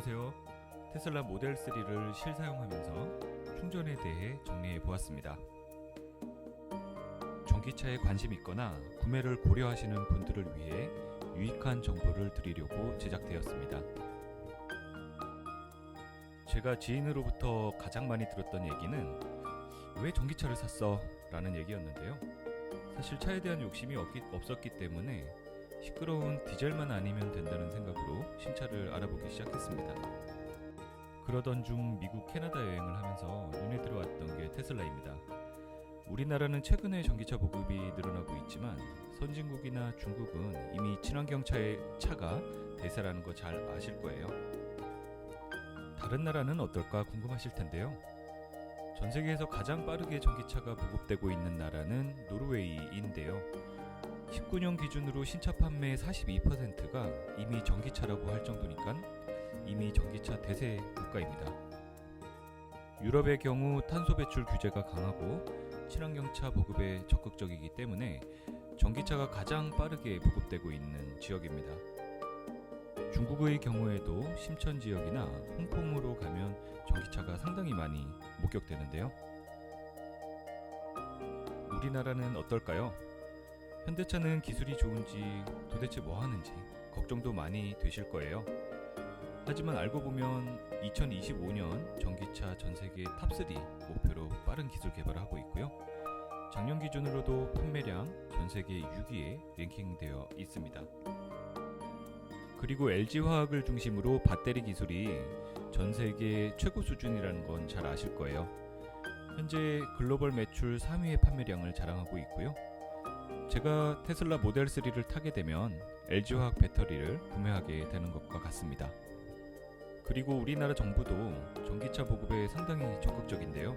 안녕하세요. 테슬라 모델 3를 실사용하면서 충전에 대해 정리해 보았습니다. 전기차에 관심 있거나 구매를 고려하시는 분들을 위해 유익한 정보를 드리려고 제작되었습니다. 제가 지인으로부터 가장 많이 들었던 얘기는 왜 전기차를 샀어? 라는 얘기였는데요. 사실 차에 대한 욕심이 없었기 때문에 시끄러운 디젤만 아니면 된다는 생각으로 신차를 알아보기 시작했습니다. 그러던 중 미국 캐나다 여행을 하면서 눈에 들어왔던 게 테슬라입니다. 우리나라는 최근에 전기차 보급이 늘어나고 있지만 선진국이나 중국은 이미 친환경차의 차가 대세라는 거 잘 아실 거예요. 다른 나라는 어떨까 궁금하실 텐데요. 전 세계에서 가장 빠르게 전기차가 보급되고 있는 나라는 노르웨이인데요. 19년 기준으로 신차 판매의 42%가 이미 전기차라고 할 정도니까 이미 전기차 대세 국가입니다. 유럽의 경우 탄소 배출 규제가 강하고 친환경차 보급에 적극적이기 때문에 전기차가 가장 빠르게 보급되고 있는 지역입니다. 중국의 경우에도 심천 지역이나 홍콩으로 가면 전기차가 상당히 많이 목격되는데요. 우리나라는 어떨까요? 현대차는 기술이 좋은지 도대체 뭐 하는지 걱정도 많이 되실 거예요. 하지만 알고 보면 2025년 전기차 전세계 탑3 목표로 빠른 기술 개발을 하고 있고요. 작년 기준으로도 판매량 전세계 6위에 랭킹되어 있습니다. 그리고 LG화학을 중심으로 배터리 기술이 전세계 최고 수준이라는 건 잘 아실 거예요. 현재 글로벌 매출 3위의 판매량을 자랑하고 있고요. 제가 테슬라 모델 3를 타게 되면 LG화학 배터리를 구매하게 되는 것과 같습니다. 그리고 우리나라 정부도 전기차 보급에 상당히 적극적인데요.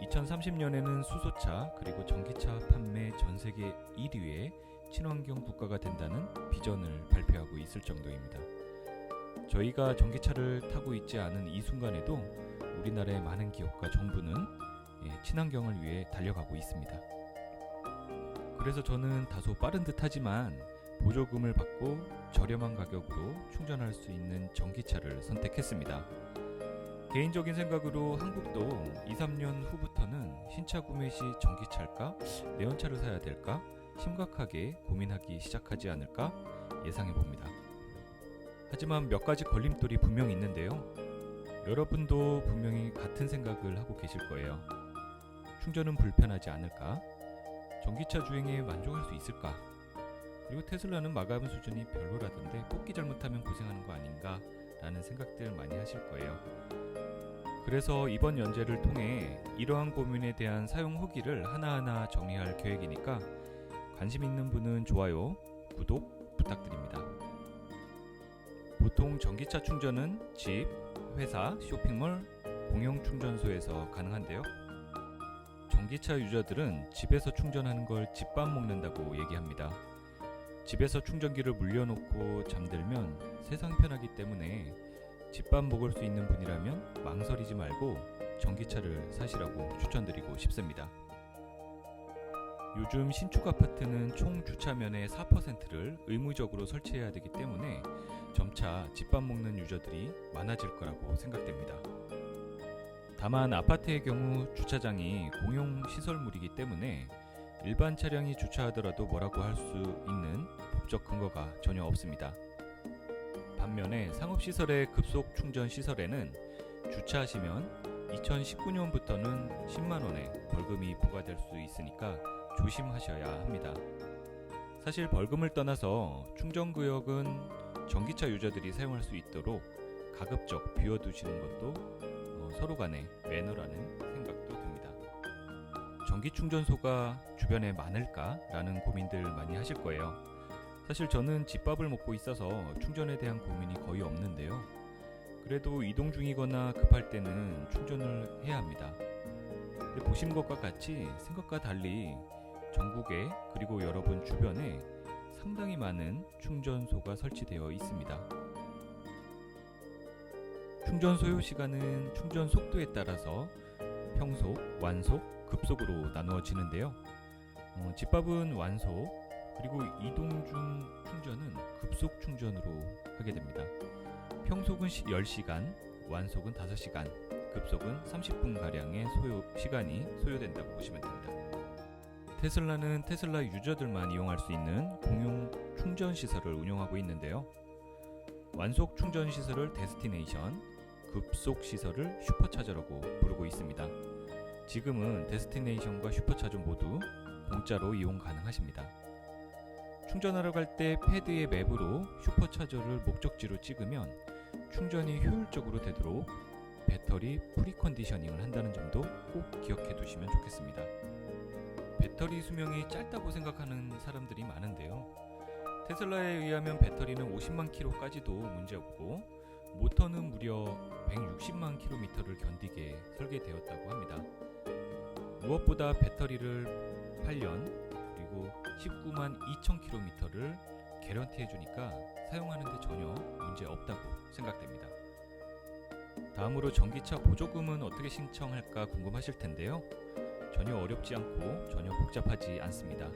2030년에는 수소차 그리고 전기차 판매 전세계 1위의 친환경 국가가 된다는 비전을 발표하고 있을 정도입니다. 저희가 전기차를 타고 있지 않은 이 순간에도 우리나라의 많은 기업과 정부는 친환경을 위해 달려가고 있습니다. 그래서 저는 다소 빠른 듯 하지만 보조금을 받고 저렴한 가격으로 충전할 수 있는 전기차를 선택했습니다. 개인적인 생각으로 한국도 2-3년 후부터는 신차 구매 시 전기차일까? 내연차를 사야 될까? 심각하게 고민하기 시작하지 않을까 예상해봅니다. 하지만 몇 가지 걸림돌이 분명히 있는데요. 여러분도 분명히 같은 생각을 하고 계실 거예요. 충전은 불편하지 않을까? 전기차 주행에 만족할 수 있을까? 그리고 테슬라는 마감 수준이 별로라던데 뽑기 잘못하면 고생하는 거 아닌가? 라는 생각들 많이 하실 거예요. 그래서 이번 연재를 통해 이러한 고민에 대한 사용 후기를 하나하나 정리할 계획이니까 관심 있는 분은 좋아요, 구독 부탁드립니다. 보통 전기차 충전은 집, 회사, 쇼핑몰, 공용 충전소에서 가능한데요. 전기차 유저들은 집에서 충전하는 걸 집밥 먹는다고 얘기합니다. 집에서 충전기를 물려놓고 잠들면 세상 편하기 때문에 집밥 먹을 수 있는 분이라면 망설이지 말고 전기차를 사시라고 추천드리고 싶습니다. 요즘 신축 아파트는 총 주차면의 4%를 의무적으로 설치해야 되기 때문에 점차 집밥 먹는 유저들이 많아질 거라고 생각됩니다. 다만 아파트의 경우 주차장이 공용 시설물이기 때문에 일반 차량이 주차하더라도 뭐라고 할 수 있는 법적 근거가 전혀 없습니다. 반면에 상업시설의 급속 충전 시설에는 주차하시면 2019년부터는 10만원의 벌금이 부과될 수 있으니까 조심하셔야 합니다. 사실 벌금을 떠나서 충전구역은 전기차 유저들이 사용할 수 있도록 가급적 비워두시는 것도 서로 간의 매너라는 생각도 듭니다. 전기 충전소가 주변에 많을까라는 고민들 많이 하실 거예요. 사실 저는 집밥을 먹고 있어서 충전에 대한 고민이 거의 없는데요. 그래도 이동 중이거나 급할 때는 충전을 해야 합니다. 근데 보신 것과 같이 생각과 달리 전국에 그리고 여러분 주변에 상당히 많은 충전소가 설치되어 있습니다. 충전 소요 시간은 충전 속도에 따라서 평속, 완속, 급속으로 나누어지는데요. 집밥은 완속, 그리고 이동 중 충전은 급속 충전으로 하게 됩니다. 평속은 10시간, 완속은 5시간, 급속은 30분가량의 시간이 소요된다고 보시면 됩니다. 테슬라는 테슬라 유저들만 이용할 수 있는 공용 충전 시설을 운영하고 있는데요. 완속 충전 시설을 데스티네이션, 급속 시설을 슈퍼차저라고 부르고 있습니다. 지금은 데스티네이션과 슈퍼차저 모두 공짜로 이용 가능하십니다. 충전하러 갈 때 패드의 맵으로 슈퍼차저를 목적지로 찍으면 충전이 효율적으로 되도록 배터리 프리컨디셔닝을 한다는 점도 꼭 기억해 두시면 좋겠습니다. 배터리 수명이 짧다고 생각하는 사람들이 많은데요. 테슬라에 의하면 배터리는 50만 킬로까지도 문제없고 모터는 무려 160만 킬로미터를 견디게 설계되었다고 합니다. 무엇보다 배터리를 8년 그리고 19만 2천 킬로미터를 개런티 해주니까 사용하는데 전혀 문제 없다고 생각됩니다. 다음으로 전기차 보조금은 어떻게 신청할까 궁금하실 텐데요. 전혀 어렵지 않고 전혀 복잡하지 않습니다.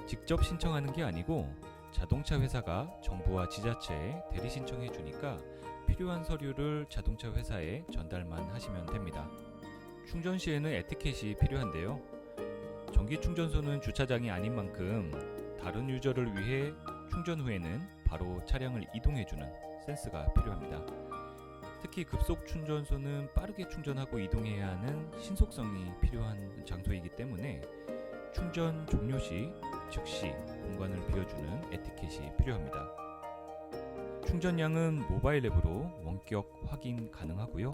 직접 신청하는 게 아니고 자동차 회사가 정부와 지자체에 대리 신청해 주니까 필요한 서류를 자동차 회사에 전달만 하시면 됩니다. 충전 시에는 에티켓이 필요한데요. 전기 충전소는 주차장이 아닌 만큼 다른 유저를 위해 충전 후에는 바로 차량을 이동해주는 센스가 필요합니다. 특히 급속 충전소는 빠르게 충전하고 이동해야 하는 신속성이 필요한 장소이기 때문에 충전 종료 시 즉시 공간을 비워주는 에티켓이 필요합니다. 충전량은 모바일 앱으로 원격 확인 가능하고요.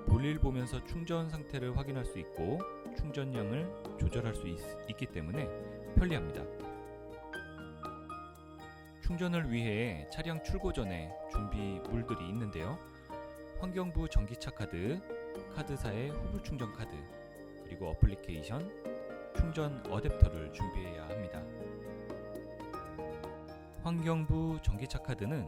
볼일 보면서 충전 상태를 확인할 수 있고 충전량을 조절할 수 있기 때문에 편리합니다. 충전을 위해 차량 출고 전에 준비물들이 있는데요. 환경부 전기차 카드, 카드사의 후불 충전 카드, 그리고 어플리케이션, 충전 어댑터를 준비해야 합니다. 환경부 전기차 카드는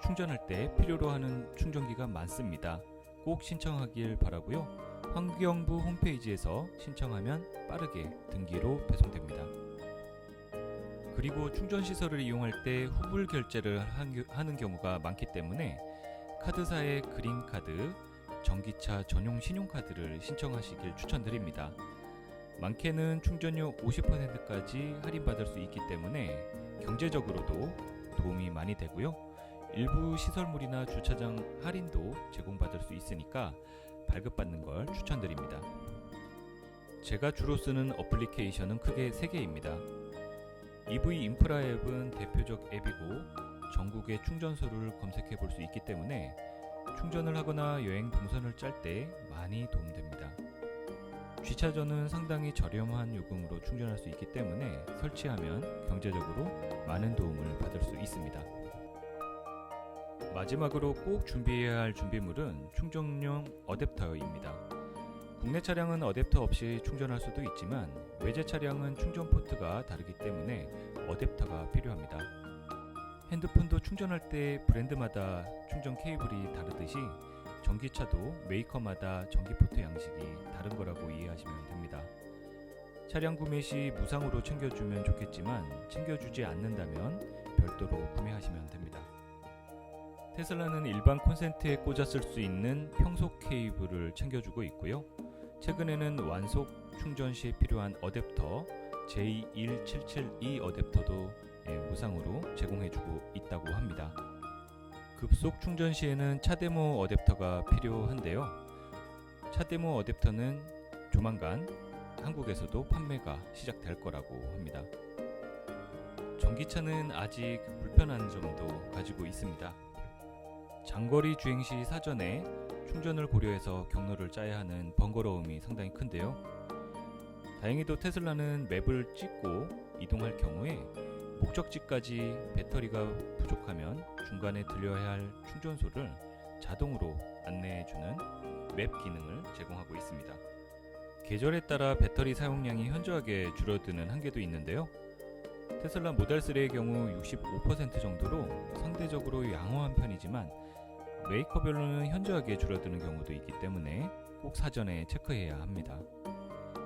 충전할 때 필요로 하는 충전기가 많습니다. 꼭 신청하길 바라고요. 환경부 홈페이지에서 신청하면 빠르게 등기로 배송됩니다. 그리고 충전 시설을 이용할 때 후불 결제를 하는 경우가 많기 때문에 카드사의 그린카드, 전기차 전용 신용카드를 신청하시길 추천드립니다. 많게는 충전료 50%까지 할인받을 수 있기 때문에 경제적으로도 도움이 많이 되고요. 일부 시설물이나 주차장 할인도 제공받을 수 있으니까 발급받는 걸 추천드립니다. 제가 주로 쓰는 어플리케이션은 크게 3개입니다. EV 인프라 앱은 대표적 앱이고 전국의 충전소를 검색해 볼 수 있기 때문에 충전을 하거나 여행 동선을 짤 때 많이 도움됩니다. G차저는 상당히 저렴한 요금으로 충전할 수 있기 때문에 설치하면 경제적으로 많은 도움을 받을 수 있습니다. 마지막으로 꼭 준비해야 할 준비물은 충전용 어댑터입니다. 국내 차량은 어댑터 없이 충전할 수도 있지만 외제 차량은 충전 포트가 다르기 때문에 어댑터가 필요합니다. 핸드폰도 충전할 때 브랜드마다 충전 케이블이 다르듯이 전기차도 메이커마다 전기 포트 양식이 다른 거라고 이해하시면 됩니다. 차량 구매 시 무상으로 챙겨주면 좋겠지만 챙겨주지 않는다면 별도로 구매하시면 됩니다. 테슬라는 일반 콘센트에 꽂아 쓸 수 있는 평속 케이블을 챙겨주고 있고요. 최근에는 완속 충전 시에 필요한 어댑터 J1772 어댑터도 무상으로 제공해주고 있다고 합니다. 급속 충전 시에는 차데모 어댑터가 필요한데요. 차데모 어댑터는 조만간 한국에서도 판매가 시작될 거라고 합니다. 전기차는 아직 불편한 점도 가지고 있습니다. 장거리 주행 시 사전에 충전을 고려해서 경로를 짜야 하는 번거로움이 상당히 큰데요. 다행히도 테슬라는 맵을 찍고 이동할 경우에 목적지까지 배터리가 부족하면 중간에 들려야 할 충전소를 자동으로 안내해주는 맵 기능을 제공하고 있습니다. 계절에 따라 배터리 사용량이 현저하게 줄어드는 한계도 있는데요. 테슬라 모델 3의 경우 65% 정도로 상대적으로 양호한 편이지만 메이커별로는 현저하게 줄어드는 경우도 있기 때문에 꼭 사전에 체크해야 합니다.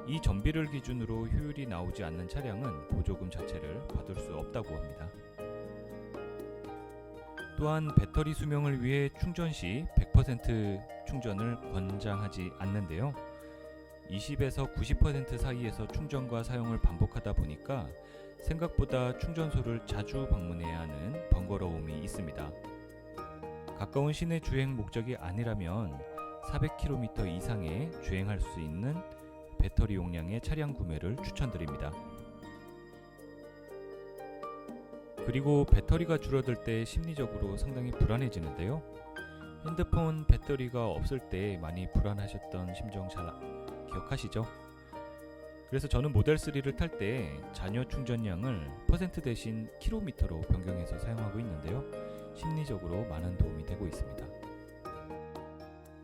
이 전비를 기준으로 효율이 나오지 않는 차량은 보조금 자체를 받을 수 없다고 합니다. 또한 배터리 수명을 위해 충전 시 100% 충전을 권장하지 않는데요. 20에서 90% 사이에서 충전과 사용을 반복하다 보니까 생각보다 충전소를 자주 방문해야 하는 번거로움이 있습니다. 가까운 시내 주행 목적이 아니라면 400km 이상의 주행할 수 있는 배터리 용량의 차량 구매를 추천드립니다. 그리고 배터리가 줄어들 때 심리적으로 상당히 불안해지는데요. 핸드폰 배터리가 없을 때 많이 불안하셨던 심정 잘 기억하시죠? 그래서 저는 모델 3를 탈 때 잔여 충전량을 퍼센트 대신 킬로미터로 변경해서 사용하고 있는데요. 심리적으로 많은 도움이 되고 있습니다.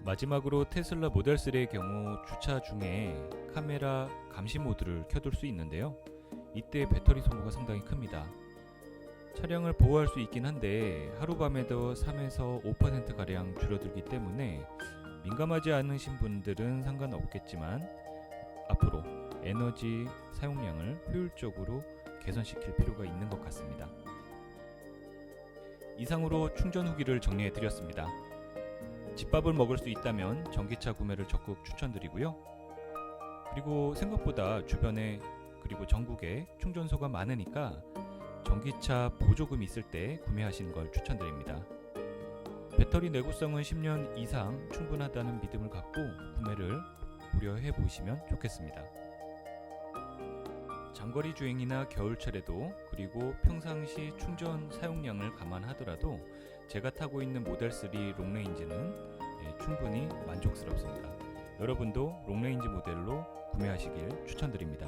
마지막으로 테슬라 모델 3의 경우 주차 중에 카메라 감시 모드를 켜둘 수 있는데요. 이때 배터리 소모가 상당히 큽니다. 차량을 보호할 수 있긴 한데 하루밤에도 3에서 5%가량 줄어들기 때문에 민감하지 않으신 분들은 상관없겠지만 앞으로 에너지 사용량을 효율적으로 개선시킬 필요가 있는 것 같습니다. 이상으로 충전 후기를 정리해 드렸습니다. 집밥을 먹을 수 있다면 전기차 구매를 적극 추천드리고요. 그리고 생각보다 주변에 그리고 전국에 충전소가 많으니까 전기차 보조금 있을 때 구매하시는 걸 추천드립니다. 배터리 내구성은 10년 이상 충분하다는 믿음을 갖고 구매를 고려해 보시면 좋겠습니다. 장거리 주행이나 겨울철에도 그리고 평상시 충전 사용량을 감안하더라도 제가 타고 있는 모델 3 롱레인지는 충분히 만족스럽습니다. 여러분도 롱레인지 모델로 구매하시길 추천드립니다.